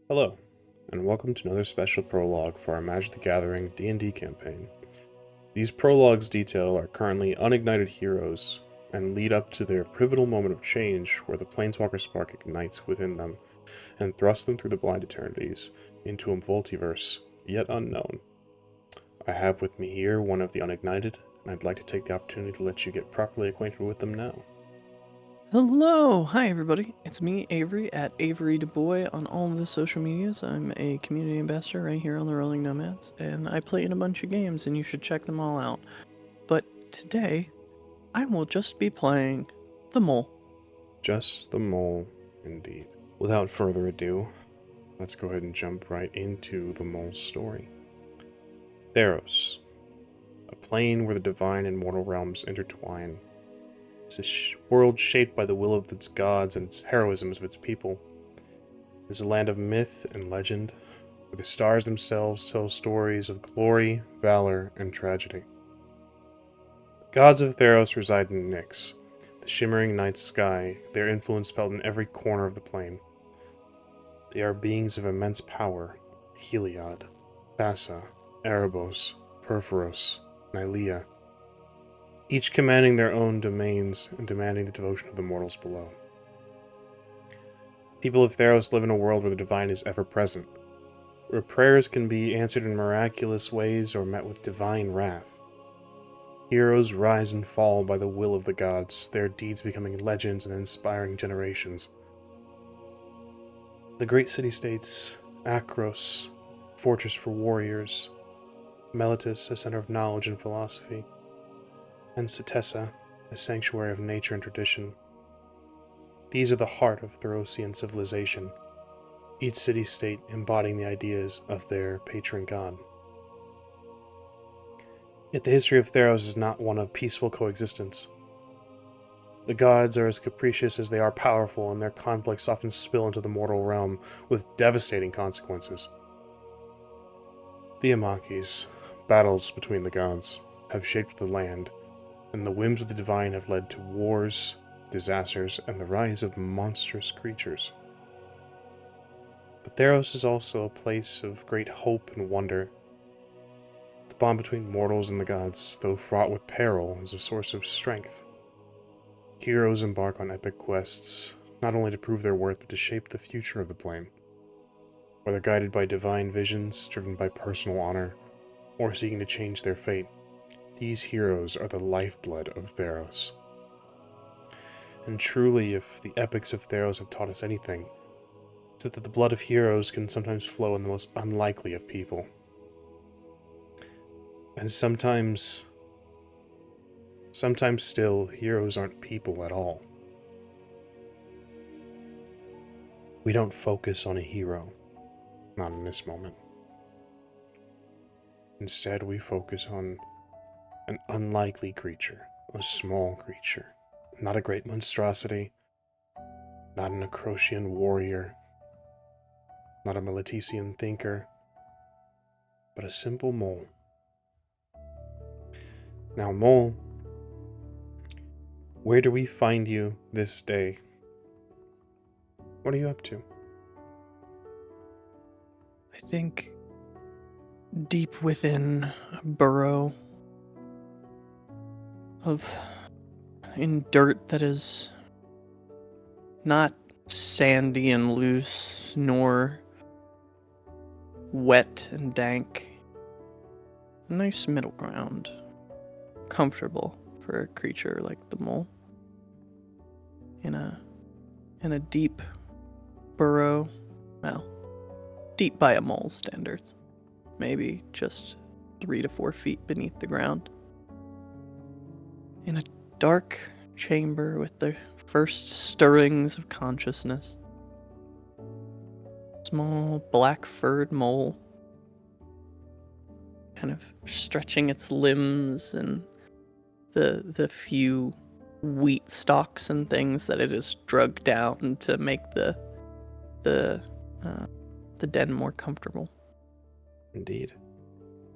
Hello, and welcome to another special prologue for our Magic the Gathering D&D campaign. These prologues detail our currently unignited heroes and lead up to their pivotal moment of change where the Planeswalker spark ignites within them and thrusts them through the blind eternities into a multiverse yet unknown. I have with me here one of the unignited, and I'd like to take the opportunity to let you get properly acquainted with them now. Hello! Hi everybody, it's me, Avery, at Avery DuBois on all of the social medias. I'm a community ambassador right here on the Rolling Nomads, and I play in a bunch of games, and you should check them all out. But today, I will just be playing the Mole. Just the mole, indeed. Without further ado, let's go ahead and jump right into the mole's story. Theros, a plane where the divine and mortal realms intertwine. It's a world shaped by the will of its gods and its heroisms of its people. It is a land of myth and legend, where the stars themselves tell stories of glory, valor, and tragedy. The gods of Theros reside in Nyx, the shimmering night sky, their influence felt in every corner of the plane. They are beings of immense power: Heliod, Thassa, Erebos, Perforos, Nylea, each commanding their own domains and demanding the devotion of the mortals below. People of Theros live in a world where the divine is ever present, where prayers can be answered in miraculous ways or met with divine wrath. Heroes rise and fall by the will of the gods, their deeds becoming legends and inspiring generations. The great city-states, Akros, fortress for warriors, Meletis, a center of knowledge and philosophy, and Setessa, a sanctuary of nature and tradition. These are the heart of Therosian civilization, each city-state embodying the ideas of their patron god. Yet the history of Theros is not one of peaceful coexistence. The gods are as capricious as they are powerful, and their conflicts often spill into the mortal realm with devastating consequences. The Amakis, battles between the gods, have shaped the land, and the whims of the divine have led to wars, disasters, and the rise of monstrous creatures. But Theros is also a place of great hope and wonder. The bond between mortals and the gods, though fraught with peril, is a source of strength. Heroes embark on epic quests, not only to prove their worth, but to shape the future of the plane. Whether guided by divine visions, driven by personal honor, or seeking to change their fate, these heroes are the lifeblood of Theros. And truly, if the epics of Theros have taught us anything, it's that the blood of heroes can sometimes flow in the most unlikely of people. And sometimes still, heroes aren't people at all. We don't focus on a hero, not in this moment. Instead, we focus on an unlikely creature, a small creature, not a great monstrosity, not an Acrosian warrior, not a Meletisian thinker, but a simple mole. Now, mole, where do we find you this day? What are you up to? I think deep within a burrow in dirt that is not sandy and loose, nor wet and dank. A nice middle ground. Comfortable for a creature like the mole. In a deep burrow, well, deep by a mole's standards. Maybe just 3 to 4 feet beneath the ground. In a dark chamber with the first stirrings of consciousness. Small black-furred mole, kind of stretching its limbs and the few wheat stalks and things that it has drugged down to make the den more comfortable. Indeed.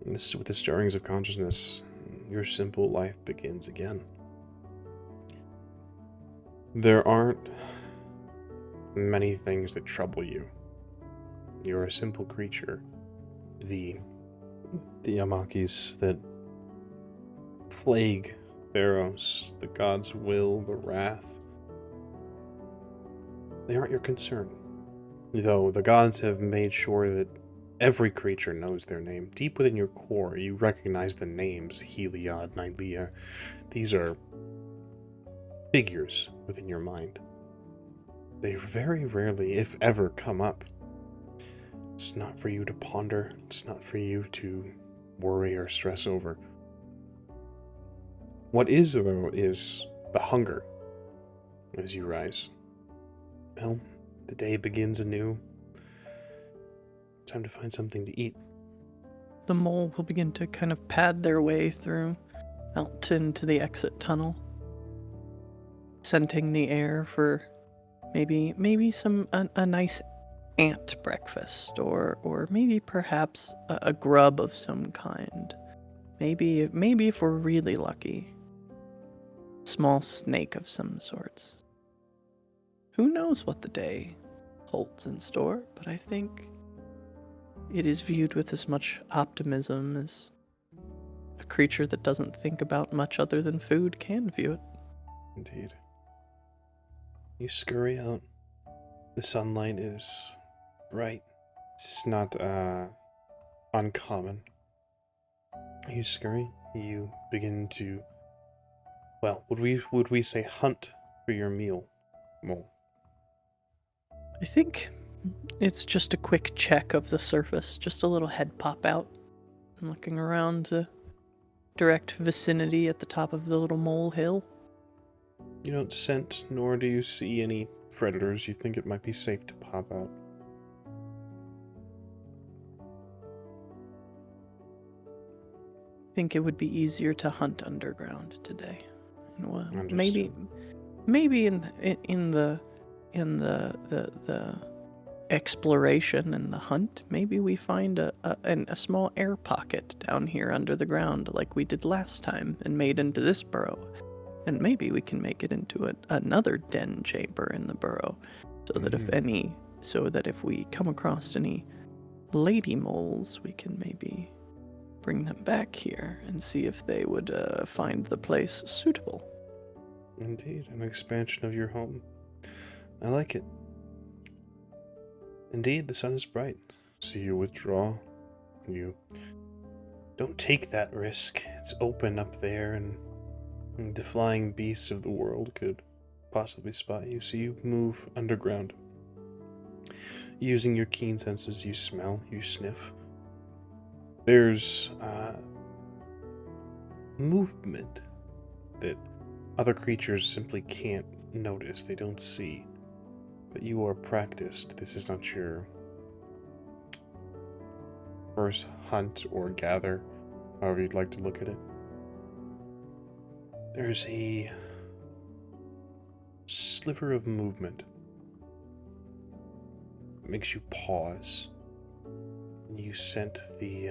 With the stirrings of consciousness, your simple life begins again. There aren't many things that trouble you You're a simple creature. The Yamakis that plague Theros, the god's will, the wrath, they aren't your concern. Though the gods have made sure that every creature knows their name. Deep within your core, you recognize the names Heliod, Nylea. These are figures within your mind. They very rarely, if ever, come up. It's not for you to ponder. It's not for you to worry or stress over. What is, though, is the hunger as you rise. Well, the day begins anew. Time to find something to eat. The mole will begin to kind of pad their way through out into the exit tunnel, scenting the air for maybe some a nice ant breakfast, or maybe perhaps a grub of some kind. Maybe if we're really lucky, small snake of some sorts. Who knows what the day holds in store, but I think it is viewed with as much optimism as a creature that doesn't think about much other than food can view it. Indeed. You scurry out. The sunlight is bright. It's not uncommon. You scurry. You begin to, well, would we say hunt for your meal, Mole? I think it's just a quick check of the surface, just a little head pop out, and looking around the direct vicinity at the top of the little mole hill. You don't scent, nor do you see any predators. You think it might be safe to pop out. I think it would be easier to hunt underground today. Well, Understood. maybe in the exploration and the hunt, maybe we find a small air pocket down here under the ground like we did last time and made into this burrow. And maybe we can make it into another den chamber in the burrow, so that if we come across any lady moles, we can maybe bring them back here and see if they would find the place suitable. Indeed, an expansion of your home. I like it. Indeed, the sun is bright, so you withdraw. You don't take that risk. It's open up there, and the flying beasts of the world could possibly spot you, so you move underground. Using your keen senses, you smell, you sniff. There's movement that other creatures simply can't notice, they don't see. But you are practiced. This is not your first hunt or gather, however you'd like to look at it. There's a sliver of movement that makes you pause. And you scent the,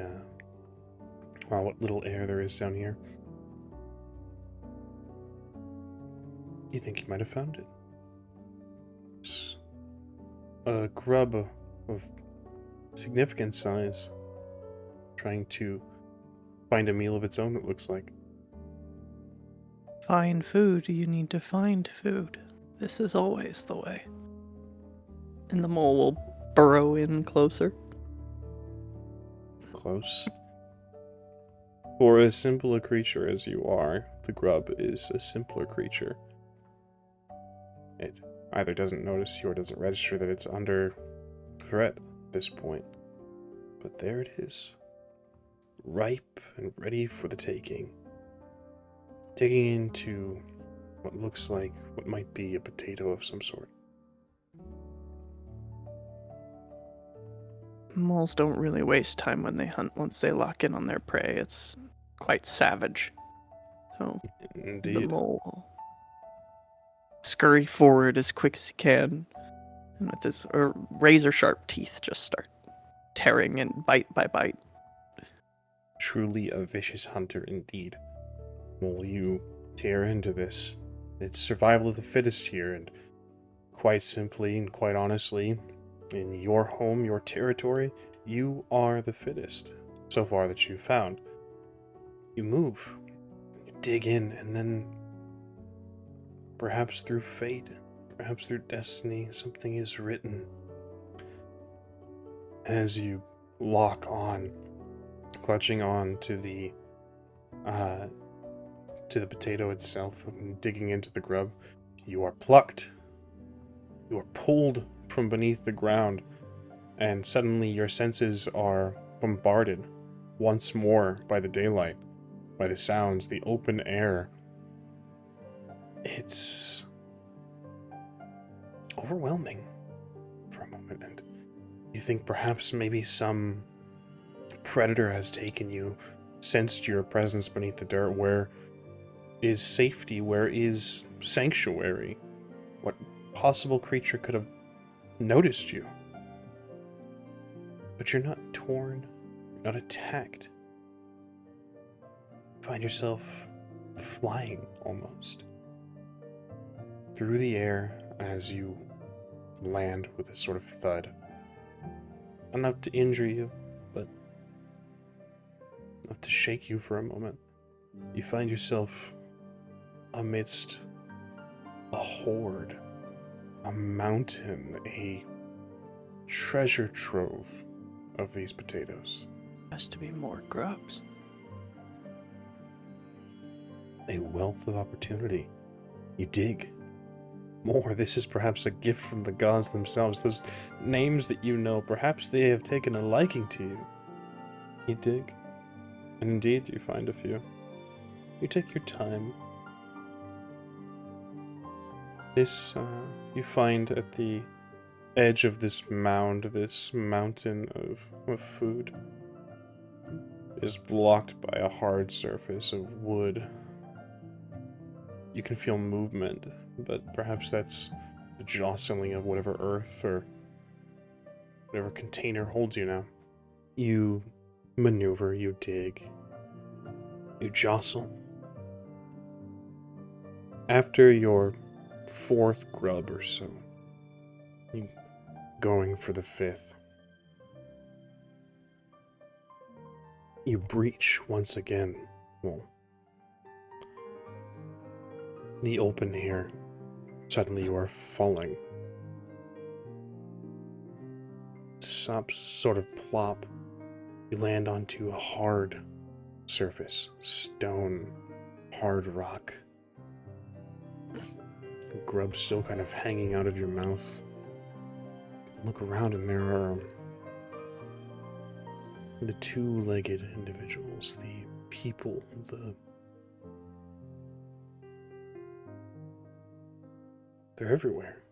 what little air there is down here. You think you might have found it. It's a grub of significant size, trying to find a meal of its own, it looks like. Find food, you need to find food. This is always the way. And the mole will burrow in closer. Close. For as simple a creature as you are, the grub is a simpler creature. It either doesn't notice you or doesn't register that it's under threat at this point. But there it is. Ripe and ready for the taking. Digging into what looks like what might be a potato of some sort. Moles don't really waste time when they hunt. Once they lock in on their prey, it's quite savage. So the Indeed. mole will scurry forward as quick as he can, and with his razor-sharp teeth just start tearing and bite by bite. Truly a vicious hunter indeed. Well, you tear into this. It's survival of the fittest here, and quite simply and quite honestly, In your home, your territory, you are the fittest, so far that you've found. You move, you dig in, and then perhaps through fate, perhaps through destiny, something is written. As you lock on, clutching on to the potato itself, digging into the grub, you are plucked. You are pulled from beneath the ground, and suddenly your senses are bombarded once more by the daylight, by the sounds, the open air. It's overwhelming for a moment, and you think perhaps maybe some predator has taken you, sensed your presence beneath the dirt. Where is safety? Where is sanctuary? What possible creature could have noticed you? But you're not torn, you're not attacked. You find yourself flying almost through the air as you land with a sort of thud. Enough to injure you, but enough to shake you for a moment. You find yourself amidst a horde, a mountain, a treasure trove of these potatoes. Has to be more grubs. A wealth of opportunity. You dig. More. This is perhaps a gift from the gods themselves. Those names that you know, perhaps they have taken a liking to you. You dig. And indeed, you find a few. You take your time. This, you find at the edge of this mound, this mountain of food, is blocked by a hard surface of wood. You can feel movement, but perhaps that's the jostling of whatever earth or whatever container holds you now. You maneuver, you dig, you jostle. After your fourth grub or so, you going for the fifth, you breach once again. Well, the open air. Suddenly you are falling. Sort of plop. You land onto a hard surface. Stone. Hard rock. The grub still kind of hanging out of your mouth. Look around and there are the two-legged individuals, the people, they're everywhere.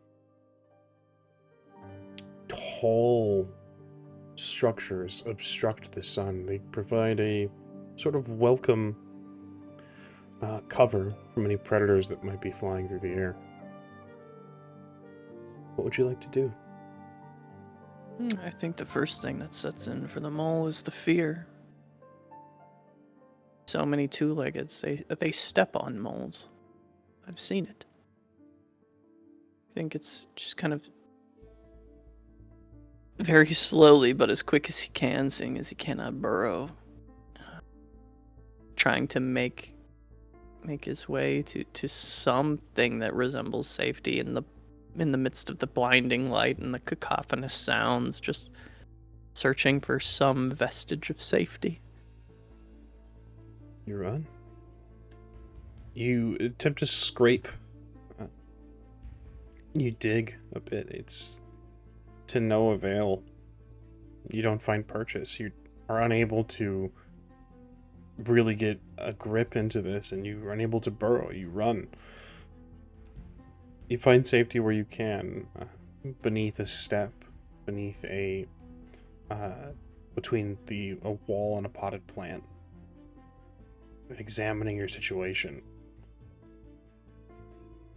Tall structures obstruct the sun. They provide a sort of welcome cover from any predators that might be flying through the air. What would you like to do? I think the first thing that sets in for the mole is the fear. So many two-leggeds, they step on moles. I've seen it. I think it's just kind of very slowly, but as quick as he can, seeing as he cannot burrow, trying to make his way to something that resembles safety in the midst of the blinding light and the cacophonous sounds, just searching for some vestige of safety. You run. You attempt to scrape. You dig a bit. It's to no avail. You don't find purchase. You are unable to really get a grip into this, and you are unable to burrow. You run. You find safety where you can, beneath a step, beneath between a wall and a potted plant, examining your situation.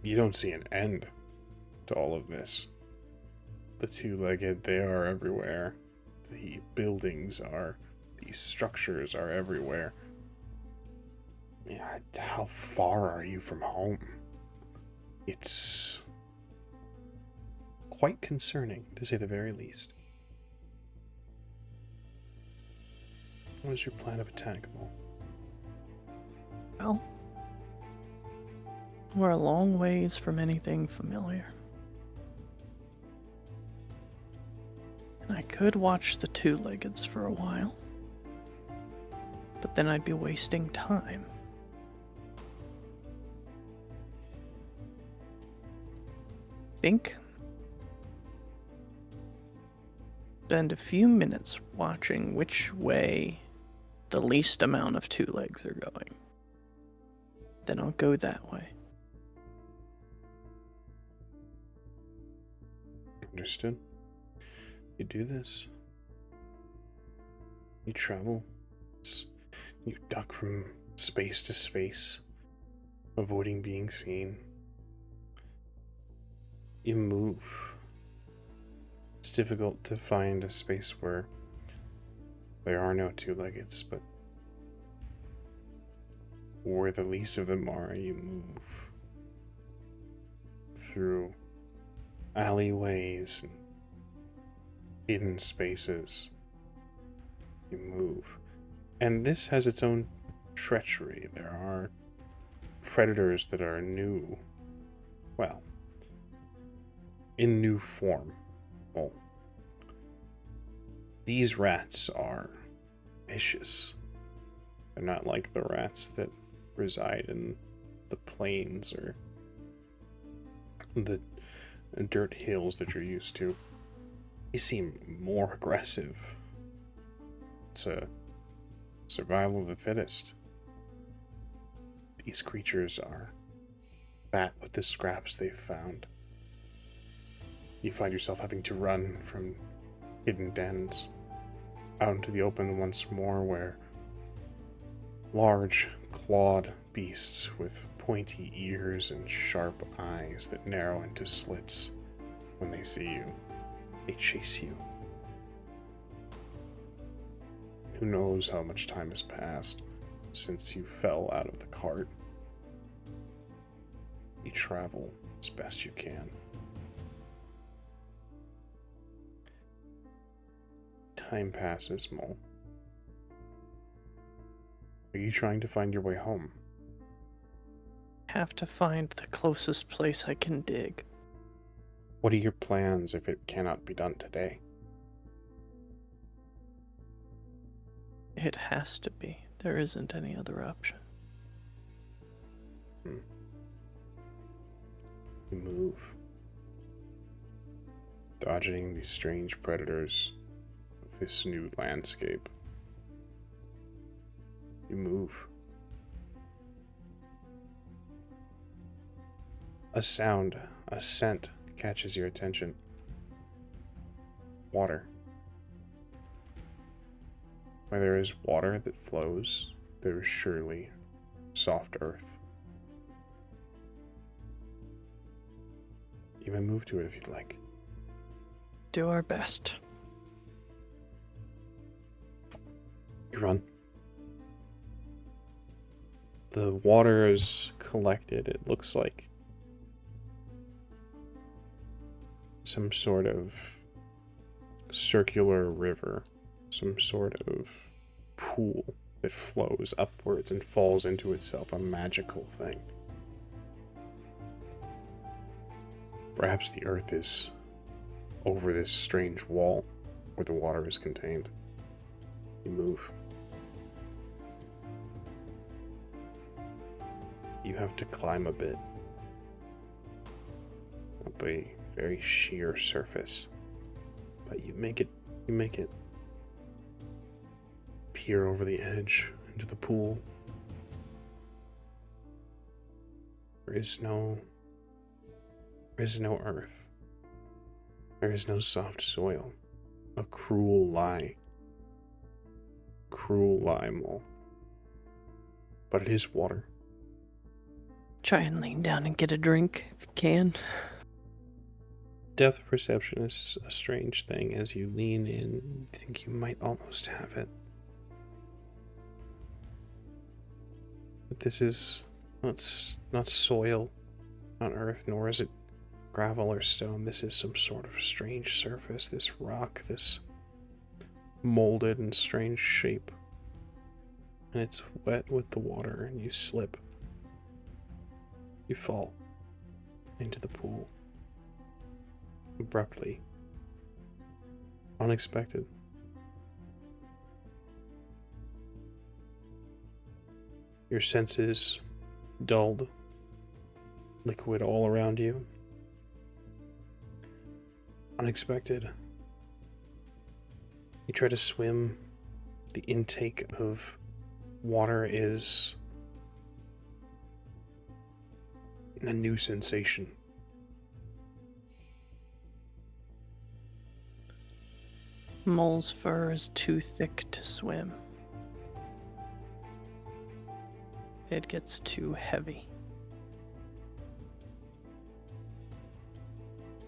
You don't see an end to all of this. The two-legged, they are everywhere. The these structures are everywhere. Yeah, how far are you from home? It's quite concerning, to say the very least. What is your plan of attack, Mole? Well, we're a long ways from anything familiar. And I could watch the two-leggeds for a while, but then I'd be wasting time. Think spend a few minutes watching which way the least amount of two legs are going. Then I'll go that way. Understood. You do this. You travel. You duck from space to space, avoiding being seen. You move. It's difficult to find a space where there are no two-leggeds, but where the least of them are, you move through alleyways and hidden spaces. You move. And this has its own treachery. There are predators that are new. Well, in new form. Well, these rats are vicious. They're not like the rats that reside in the plains or the dirt hills that you're used to. They seem more aggressive. It's a survival of the fittest. These creatures are fat with the scraps they've found. You find yourself having to run from hidden dens out into the open once more, where large clawed beasts with pointy ears and sharp eyes that narrow into slits when they see you. They chase you. Who knows how much time has passed since you fell out of the cart. You travel as best you can. Time passes, Mole. Are you trying to find your way home? Have to find the closest place I can dig. What are your plans if it cannot be done today? It has to be. There isn't any other option. You move, dodging these strange predators of this new landscape. You move. A sound, a scent catches your attention. Water. Where there is water that flows, there is surely soft earth. You may move to it if you'd like. Do our best. You run. The water is collected. It looks like some sort of circular river, some sort of pool that flows upwards and falls into itself, a magical thing. Perhaps the earth is over this strange wall where the water is contained. You move. You have to climb a bit up a very sheer surface, but you make it peer over the edge into the pool. There is no earth. There is no soft soil. A cruel lie. Cruel lie, Mole. But it is water. Try and lean down and get a drink if you can. Depth perception is a strange thing. As you lean in, you think you might almost have it. But this is not soil, not earth, nor is it gravel or stone. This is some sort of strange surface, this rock, this molded and strange shape. And it's wet with the water, and you slip. You fall into the pool. Abruptly. Unexpected. Your senses dulled. Liquid all around you. Unexpected. You try to swim. The intake of water is a new sensation. Mole's fur is too thick to swim. It gets too heavy.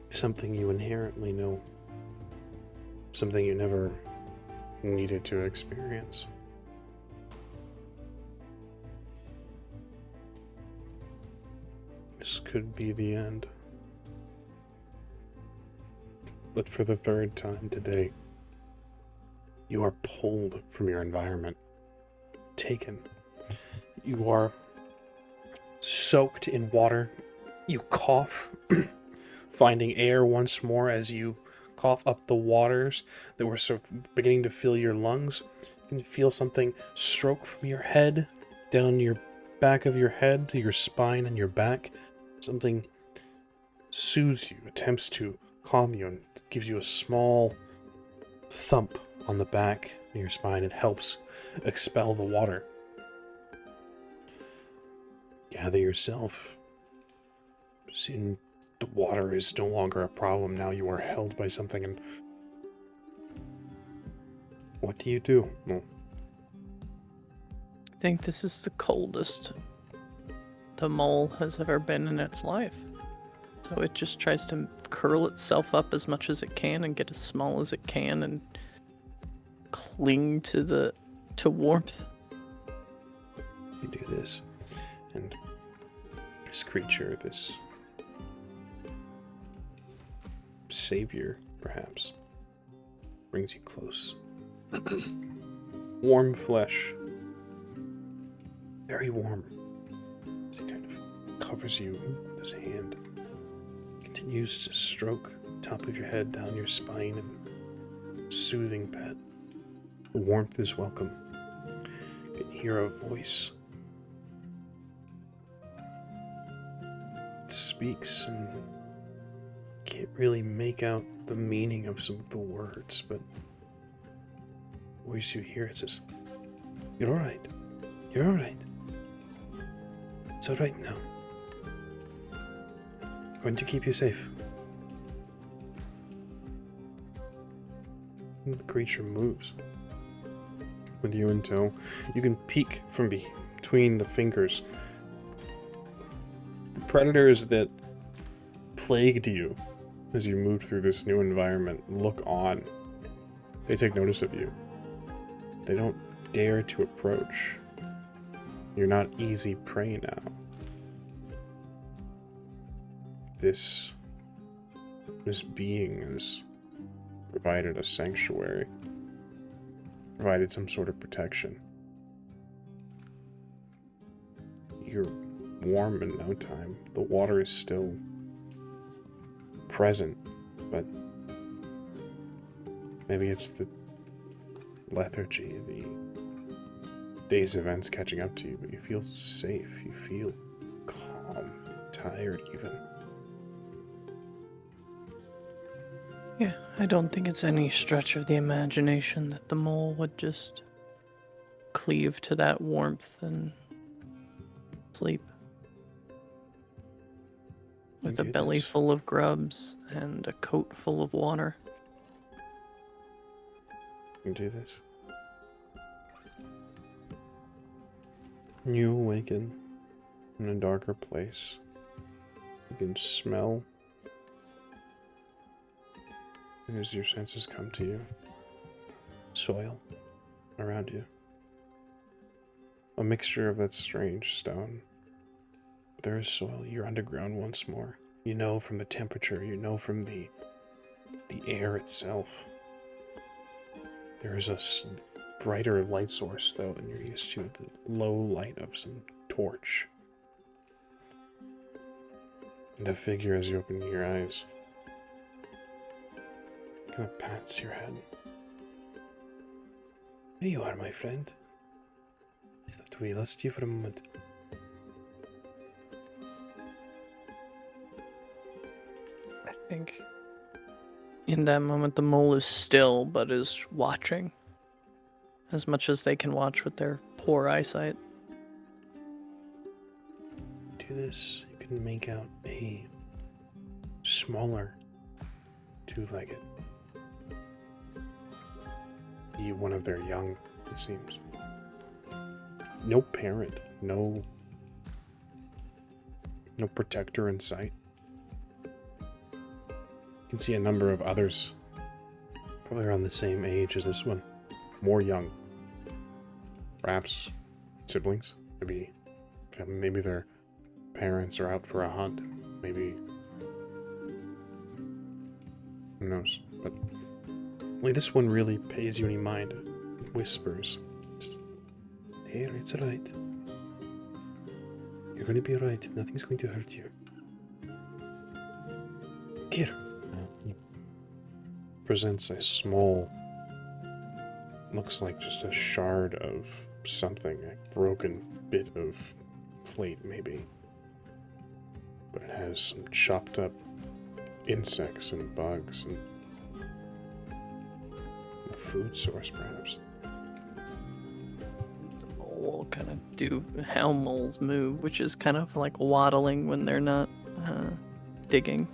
Something you inherently know. Something you never needed to experience. This could be the end. But for the third time today, you are pulled from your environment. Taken. You are soaked in water. You cough, finding air once more as you cough up the waters that were sort of beginning to fill your lungs. You can feel something stroke from your head, down your back of your head, to your spine and your back. Something soothes you, attempts to calm you, and gives you a small thump on the back of your spine. It helps expel the water. Gather yourself. Soon the water is no longer a problem. Now you are held by something, and what do you do? Well, I think this is the coldest the mole has ever been in its life. So it just tries to curl itself up as much as it can and get as small as it can and cling to warmth. you do this, and this creature, this savior, perhaps, brings you close. Warm flesh. Very warm. As he kind of covers you with his hand. Continues to stroke the top of your head, down your spine, and soothing pet. The warmth is welcome. You can hear a voice. It speaks, and can't really make out the meaning of some of the words, but the voice you hear, it says, "You're alright. You're alright. It's alright now. I'm going to keep you safe." And the creature moves with you until you can peek from between the fingers. The predators that plagued you as you moved through this new environment look on. They take notice of you. They don't dare to approach. You're not easy prey now. This being has provided a sanctuary, provided some sort of protection. You're warm in no time. The water is still present, but maybe it's the lethargy, the day's events catching up to you, but you feel safe, you feel calm, tired even. Yeah, I don't think it's any stretch of the imagination that the mole would just cleave to that warmth and sleep. With a belly full of grubs and a coat full of water. You do this. You awaken in a darker place. You can smell as your senses come to you. Soil around you. A mixture of that strange stone. There is soil. You're underground once more. You know from the temperature, you know from the air itself. There is a brighter light source, though, than you're used to, the low light of some torch. And a figure as you open your eyes kind of pats your head. There you are, my friend. I thought we lost you for a moment. I think in that moment the mole is still, but is watching. As much as they can watch with their poor eyesight. Do this, you can make out a smaller two-legged. One of their young, it seems. No parent, no protector in sight. You can see a number of others, probably around the same age as this one, more young. Perhaps siblings, maybe their parents are out for a hunt, maybe, who knows, but only this one really pays you any mind. It whispers, "Here, it's alright. You're going to be alright. Nothing's going to hurt you. Here." He presents a small, looks like just a shard of something, a broken bit of plate maybe. But it has some chopped up insects and bugs and a food source, perhaps. The mole will kind of do how moles move, which is kind of like waddling when they're not digging.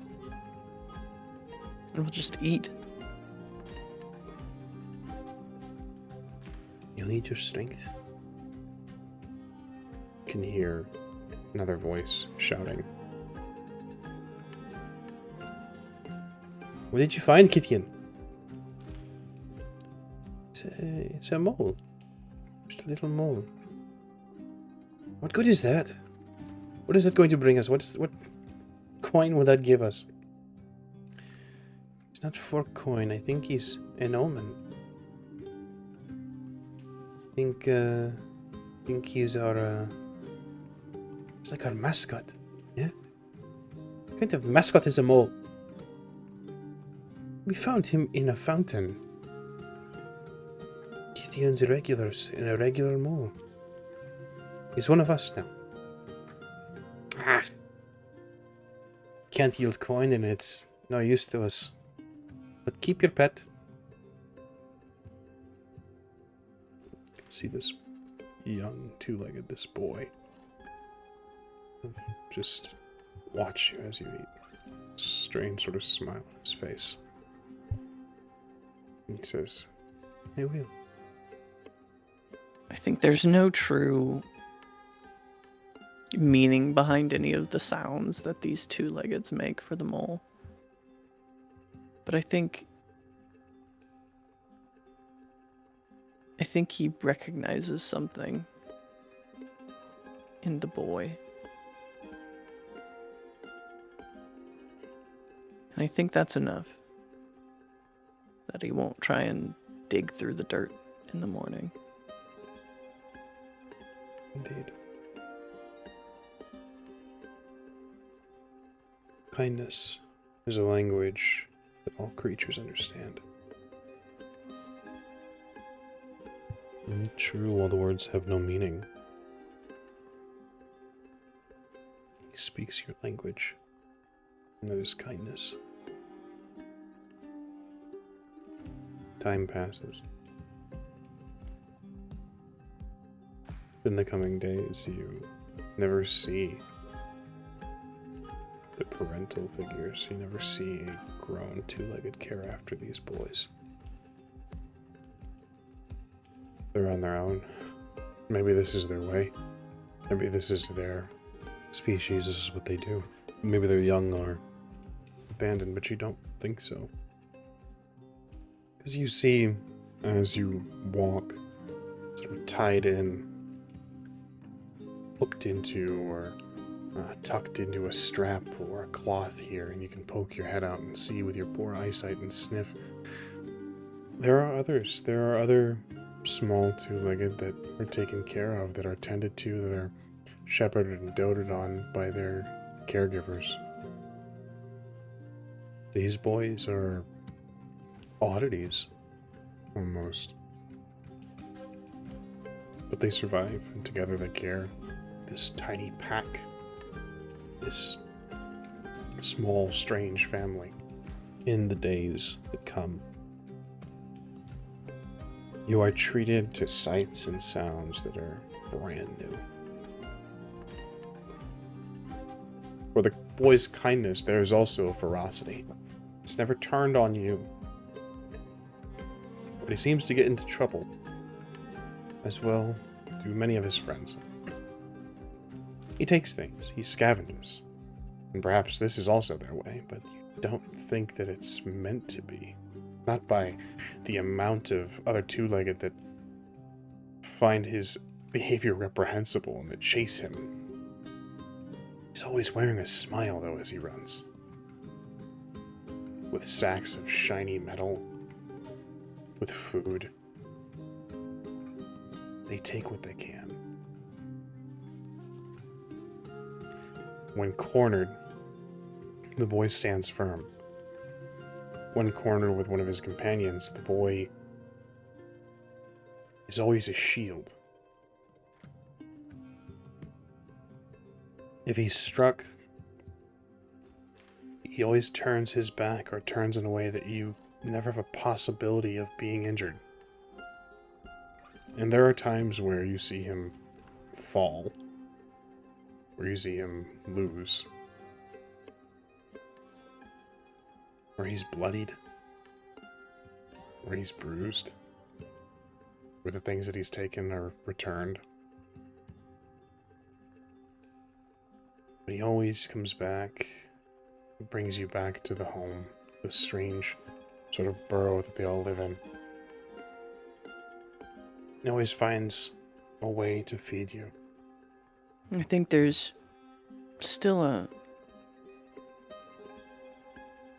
And we'll just eat. You'll need your strength. You can hear another voice shouting. What did you find, Kittian? It's a mole. Just a little mole. What good is that? What is that going to bring us? What coin will that give us? It's not for coin. I think he's an omen. I think he's our it's like our mascot. Yeah? What kind of mascot is a mole? We found him in a fountain. Kittian's irregulars in a regular mole. He's one of us now. Ah! Can't yield coin and it's no use to us. But keep your pet. You can see this young two-legged, this boy. Just watch you as you eat. Strange sort of smile on his face. And he says, "I will." I think there's no true meaning behind any of the sounds that these two-leggeds make for the mole. But I think he recognizes something in the boy. And I think that's enough. That he won't try and dig through the dirt in the morning. Indeed. Kindness is a language that all creatures understand. And true, all the words have no meaning. He speaks your language, and that is kindness. Time passes. In the coming days, you never see the parental figures. You never see a grown two-legged care after these boys. They're on their own. Maybe this is their way. Maybe this is their species. This is what they do. Maybe their young are abandoned, but you don't think so. As you see, as you walk, sort of tied in, hooked into, or tucked into a strap or a cloth here, and you can poke your head out and see with your poor eyesight and sniff. There are others. There are other small two-legged that are taken care of, that are tended to, that are shepherded and doted on by their caregivers. These boys are oddities, almost. But they survive, and together they care. This tiny pack. This small, strange family. In the days that come, you are treated to sights and sounds that are brand new. For the boy's kindness, there is also a ferocity. It's never turned on you. But he seems to get into trouble. As well do many of his friends. He takes things, he scavenges. And perhaps this is also their way, but you don't think that it's meant to be. Not by the amount of other two-legged that find his behavior reprehensible and that chase him. He's always wearing a smile, though, as he runs. With sacks of shiny metal. With food. They take what they can. When cornered, the boy stands firm. When cornered with one of his companions, the boy is always a shield. If he's struck, he always turns his back or turns in a way that you never have a possibility of being injured. And there are times where you see him fall, where you see him lose, where he's bloodied, where he's bruised, where the things that he's taken are returned. But he always comes back, brings you back to the home, the strange sort of burrow that they all live in. He always finds a way to feed you. I think there's still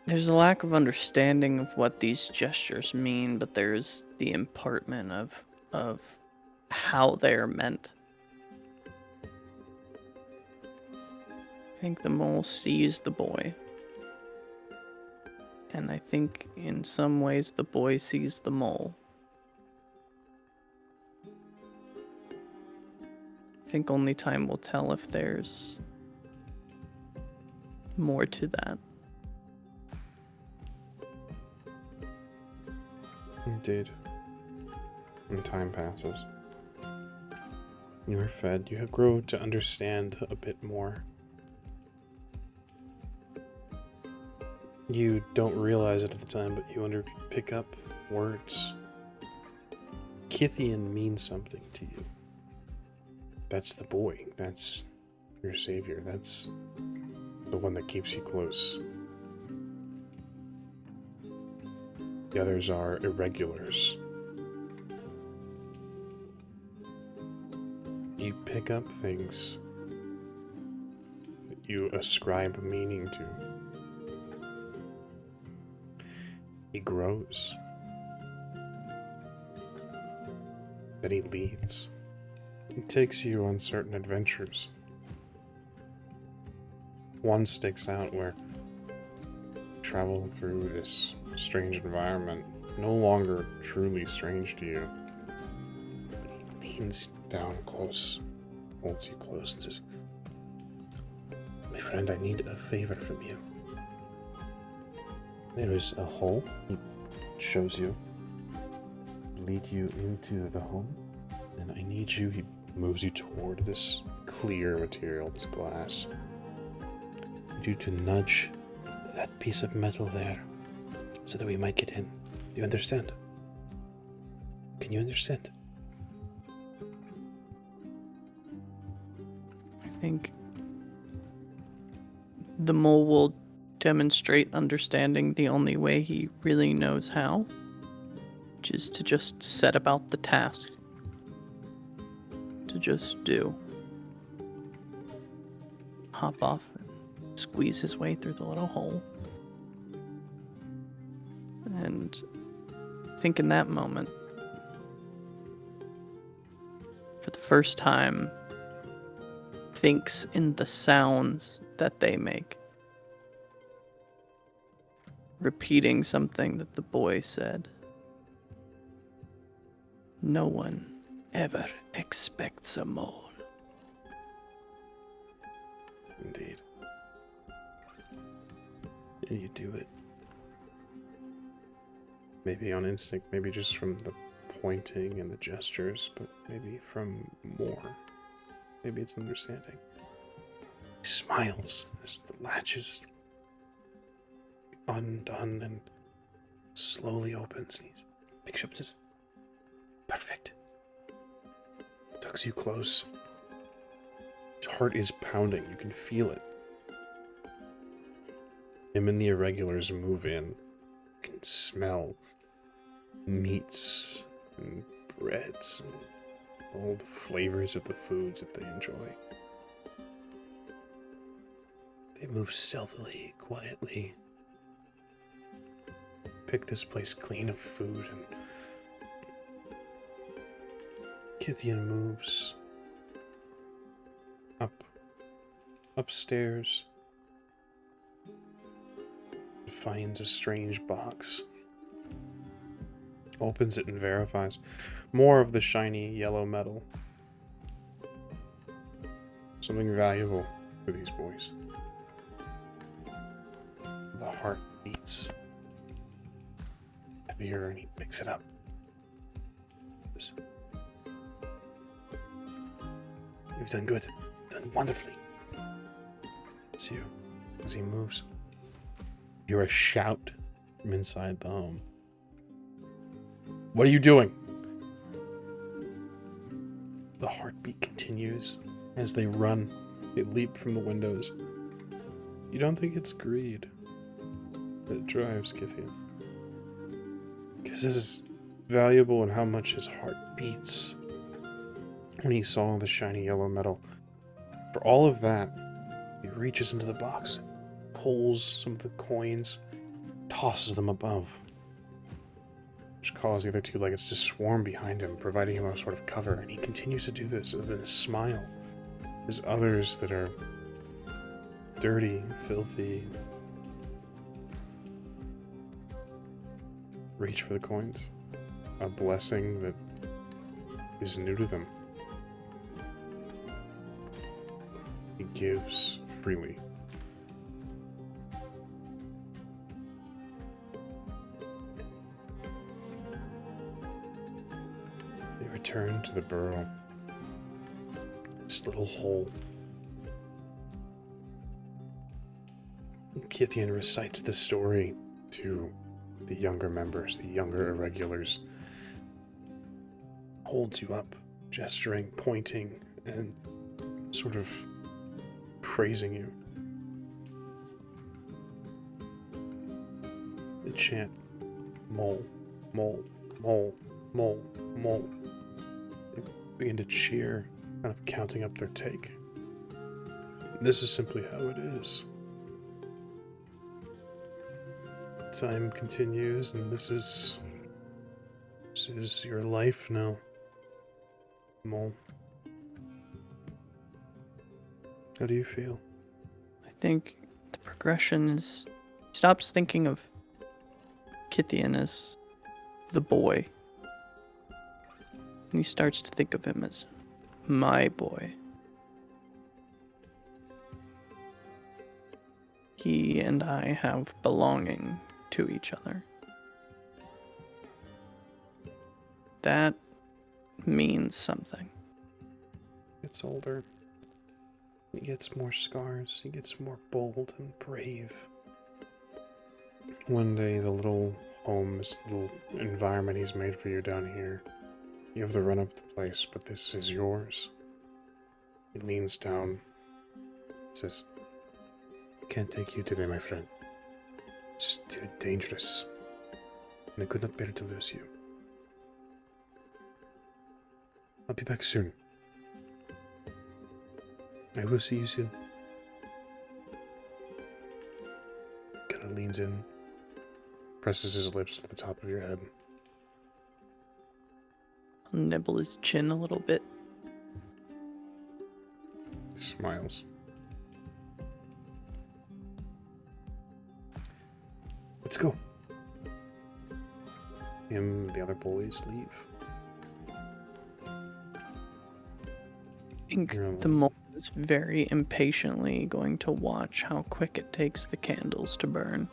there's a lack of understanding of what these gestures mean, but there's the impartment of how they're meant. I think the mole sees the boy. And I think in some ways the boy sees the mole. I think only time will tell if there's more to that. Indeed. And time passes. You are fed. You have grown to understand a bit more. You don't realize it at the time, but you pick up words. Kithian means something to you. That's the boy. That's your savior. That's the one that keeps you close. The others are irregulars. You pick up things that you ascribe meaning to. He grows. Then he leads. He takes you on certain adventures. One sticks out where you travel through this strange environment, no longer truly strange to you. But he leans down close, holds you close, and says, "My friend, I need a favor from you. There is a hole," he shows you, lead you into the home, and I need you, he moves you toward this clear material, this glass. I need you to nudge that piece of metal there, so that we might get in. Do you understand? Can you understand? I think the mole will demonstrate understanding the only way he really knows how, which is to just set about the task. To just do. hop off and squeeze his way through the little hole. And I think in that moment, for the first time, thinks in the sounds that they make. Repeating something that the boy said. No one ever expects a mole. Indeed. And you do it. Maybe on instinct, maybe just from the pointing and the gestures, but maybe from more. Maybe it's understanding. He smiles as the latch is undone and slowly opens. He picks up and says, "Perfect." Tucks you close. His heart is pounding. You can feel it. Him and the irregulars move in. You can smell meats and breads and all the flavors of the foods that they enjoy. They move stealthily, quietly. Pick this place clean of food, and Kithian moves upstairs, finds a strange box, opens it and verifies more of the shiny yellow metal. Something valuable for these boys. The heart beats heavier and he picks it up. You've done good. Done wonderfully. It's you. As he moves, you hear a shout from inside the home. What are you doing? The heartbeat continues as they run. They leap from the windows. You don't think it's greed that drives Kithian. Because as valuable in how much his heart beats when he saw the shiny yellow metal. For all of that, he reaches into the box, pulls some of the coins, tosses them above, which causes the other two leggeds to swarm behind him, providing him a sort of cover. And he continues to do this with a smile. There's others that are dirty, filthy, reach for the coins. A blessing that is new to them. He gives freely. They return to the burrow. This little hole. Kithian recites the story to the younger members, the younger irregulars. Holds you up, gesturing, pointing, and sort of praising you. They chant, mole, mole, mole, mole, mole. They begin to cheer, kind of counting up their take. This is simply how it is. Time continues, and this is your life now, Mole. How do you feel? I think the progression is stops thinking of Kithian as the boy. And he starts to think of him as my boy. He and I have belonging to each other. That means something. Gets older. He gets more scars. He gets more bold and brave. One day, the little home, this little environment he's made for you down here, you have the run of the place, but this is yours. He leans down, says, "Can't take you today, my friend. It's too dangerous, and I could not bear to lose you. I'll be back soon. I will see you soon." leans in, presses his lips to the top of your head. I'll nibble his chin a little bit. He smiles. Let's go. Him and the other boys leave. I think the mole is very impatiently going to watch how quick it takes the candles to burn.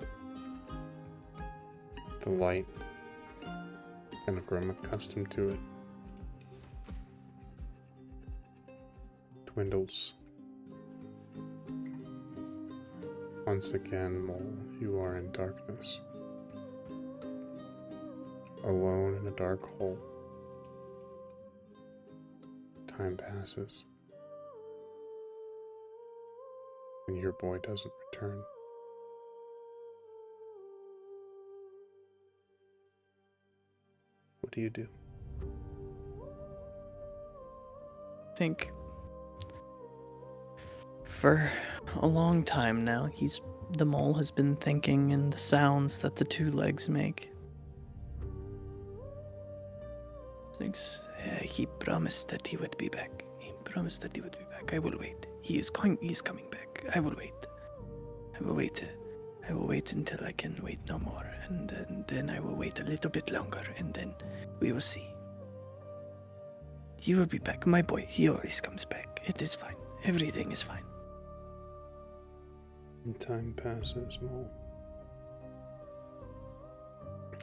The light, kind of grown accustomed to it, dwindles. Once again, Mole, you are in darkness. Alone in a dark hole. Time passes. And your boy doesn't return. What do you do? I think for a long time now, the mole has been thinking in the sounds that the two legs make. Thinks, he promised that he would be back. He promised that he would be back. I will wait. He's coming back. I will wait. I will wait. I will wait until I can wait no more. And then I will wait a little bit longer. And then we will see. He will be back. My boy, he always comes back. It is fine. Everything is fine. And time passes, Mole.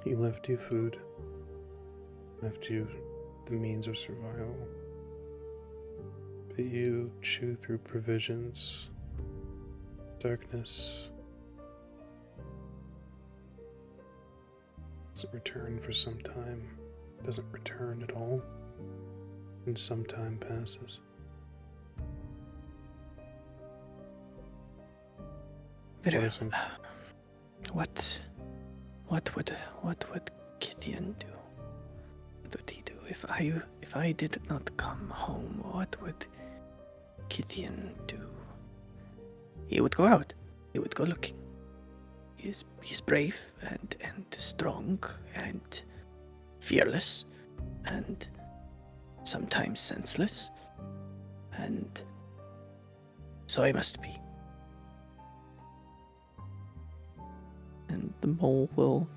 He left you food. Left you the means of survival. But you chew through provisions, darkness. Doesn't return for some time. Doesn't return at all. And some time passes. What would Gideon do? What would he do if I did not come home? What would Gideon do? He would go out. He would go looking. He's brave and strong and fearless and sometimes senseless, and so I must be. And the mole will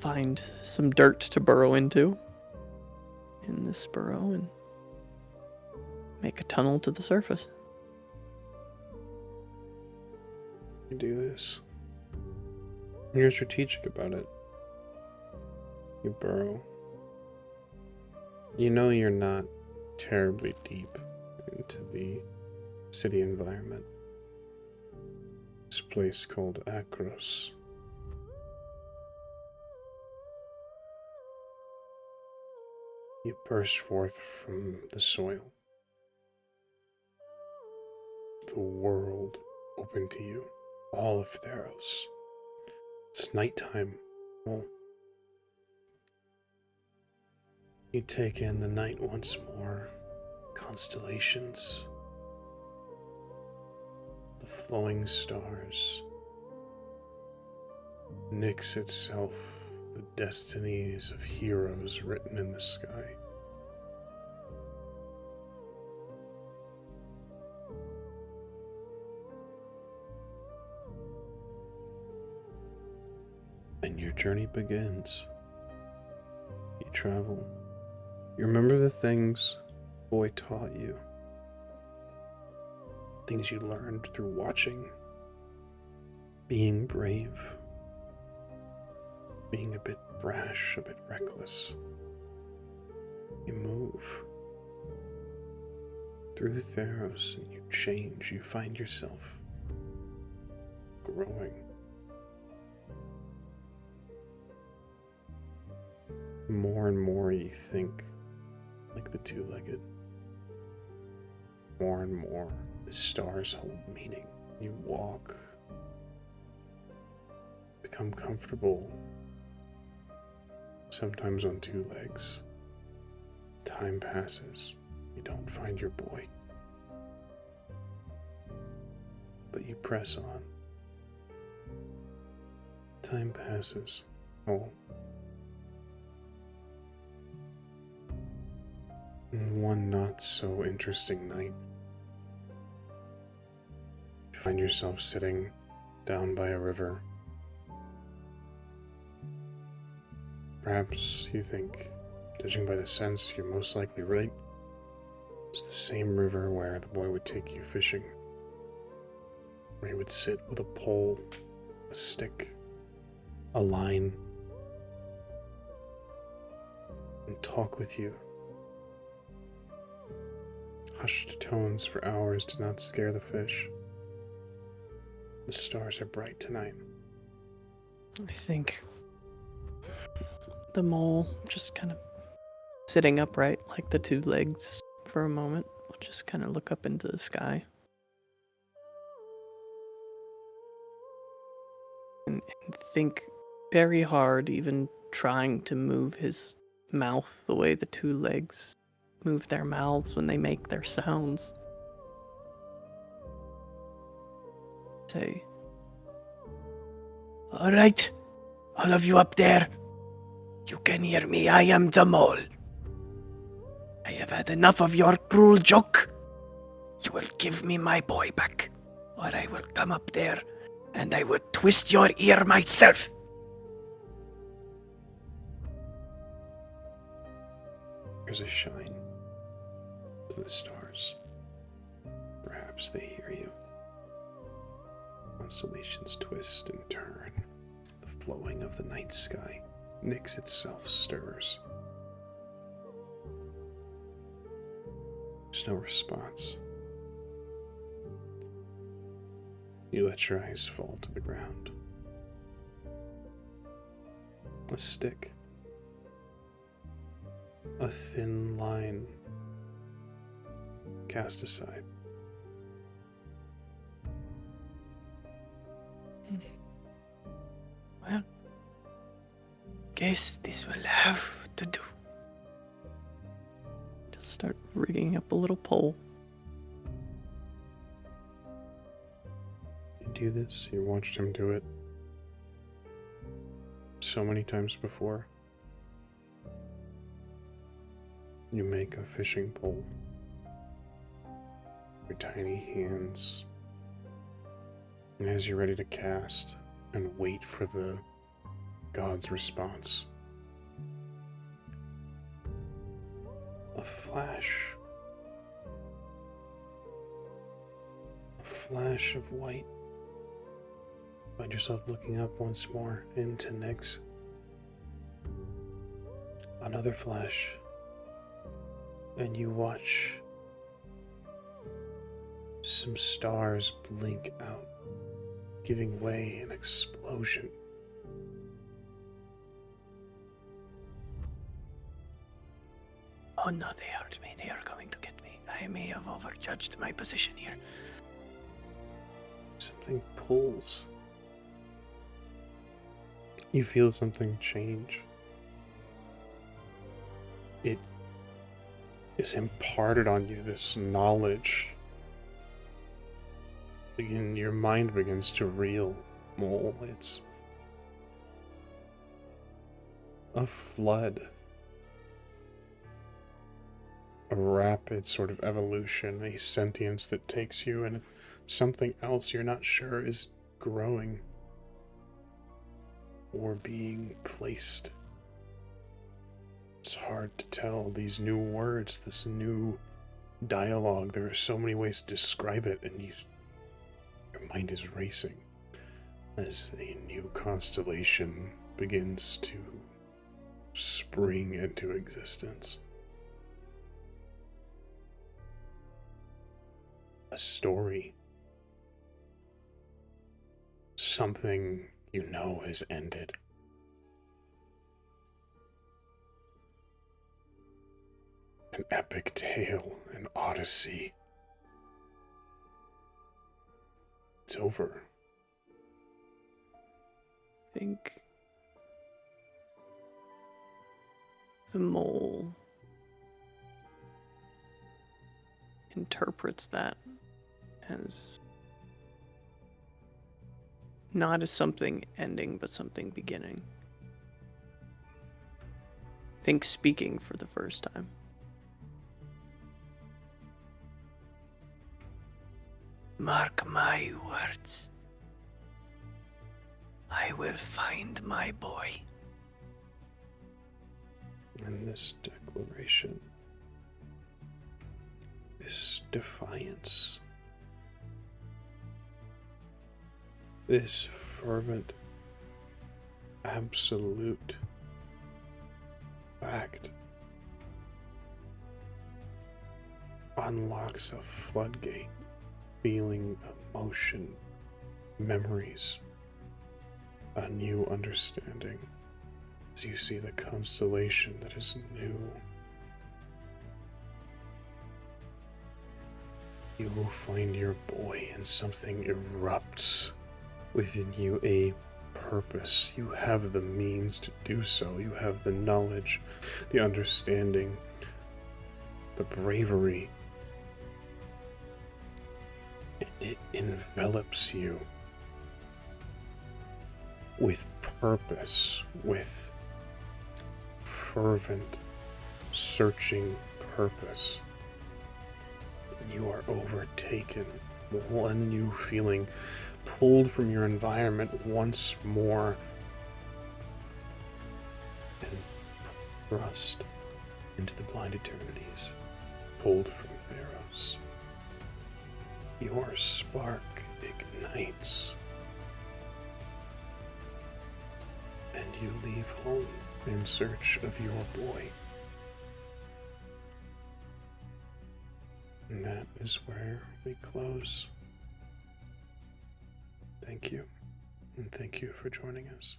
find some dirt to burrow into in this burrow and make a tunnel to the surface. You do this. You're strategic about it. You burrow. You know you're not terribly deep into the city environment. This place called Akros. You burst forth from the soil. The world open to you. All of Theros. It's nighttime. Well, you take in the night once more. Constellations. The flowing stars. Nyx itself. The destinies of heroes written in the sky. And your journey begins. You travel. You remember the things Boy taught you. Things you learned through watching. Being brave. Being a bit brash, a bit reckless. You move through Theros and you change. You find yourself growing. More and more you think like the two-legged. More and more the stars hold meaning. You walk, become comfortable, sometimes on two legs. Time passes. You don't find your boy. But you press on. Time passes. Oh. And one not so interesting night, you find yourself sitting down by a river. Perhaps you think, judging by the scents, you're most likely right. It's the same river where the boy would take you fishing, where he would sit with a pole, a stick, a line, and talk with you. Hushed tones for hours do not scare the fish. The stars are bright tonight. I think the mole just kind of sitting upright, like the two legs, for a moment. Will just kind of look up into the sky. And think very hard, even trying to move his mouth the way the two legs move their mouths when they make their sounds. Say, "All right, all of you up there, you can hear me. I am the mole. I have had enough of your cruel joke. You will give me my boy back, or I will come up there and I will twist your ear myself." There's a shine to the stars. Perhaps they hear you. Constellations twist and turn. The flowing of the night sky. Nyx itself stirs. There's no response. You let your eyes fall to the ground. A stick. A thin line. Cast aside. Well, guess this will have to do. Just start rigging up a little pole. You do this, you watched him do it so many times before. You make a fishing pole. Your tiny hands. And as you're ready to cast and wait for the god's response, a flash. A flash of white. Find yourself looking up once more into Nyx. Another flash. And you watch some stars blink out, giving way an explosion. Oh no, they hurt me. They are going to get me. I may have overjudged my position here. Something pulls. You feel something change. It is imparted on you, this knowledge. Your mind begins to reel, Mole. It's a flood. A rapid sort of evolution, a sentience that takes you and something else you're not sure is growing or being placed. It's hard to tell. These new words, this new dialogue, there are so many ways to describe it, and your mind is racing as a new constellation begins to spring into existence. A story. Something you know has ended. An epic tale, an odyssey. It's over. I think the mole interprets that as Not as something ending, but something beginning. Think speaking for the first time. Mark my words. I will find my boy. And this declaration, this defiance, this fervent, absolute fact unlocks a floodgate, feeling, emotion, memories, a new understanding as you see the constellation that is new. You will find your boy and something erupts within you, a purpose. You have the means to do so. You have the knowledge, the understanding, the bravery. And it envelops you with purpose, with fervent, searching purpose. You are overtaken with one new feeling, pulled from your environment once more, and thrust into the blind eternities, pulled from Theros. Your spark ignites, and you leave home in search of your boy. And that is where we close. Thank you, and thank you for joining us.